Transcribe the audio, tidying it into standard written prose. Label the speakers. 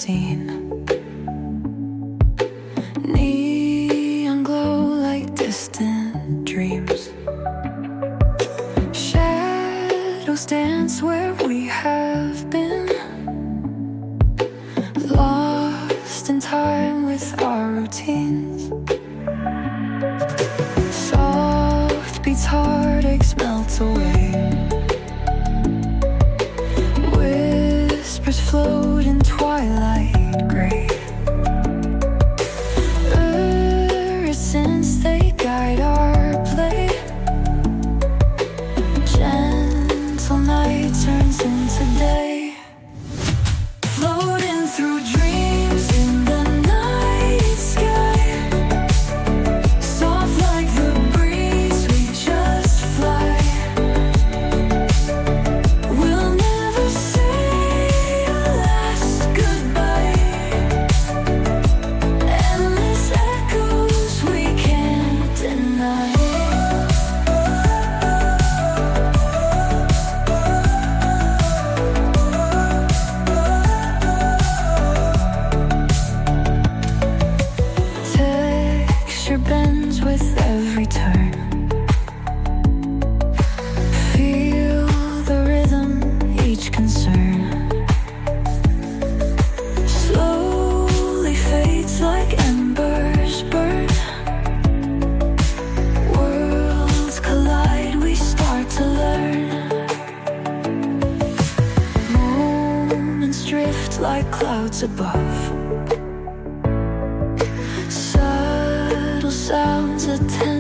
Speaker 1: seen. Neon glow like distant dreams. Shadows dance where we have been, lost in time with our routines. Soft beats, heartaches melt away. Whispers float in twilight gray. Since they guide our play, gentle night turns into day. Floating through dreams in the night sky, soft like the breeze, we just fly. We'll never say our last goodbye. Endless echoes we can't deny. Texture bends with every turn. Feel the rhythm, each concern slowly fades like embers burn. Worlds collide, we start to learn. Moments drift like clouds above. Subtle sounds attend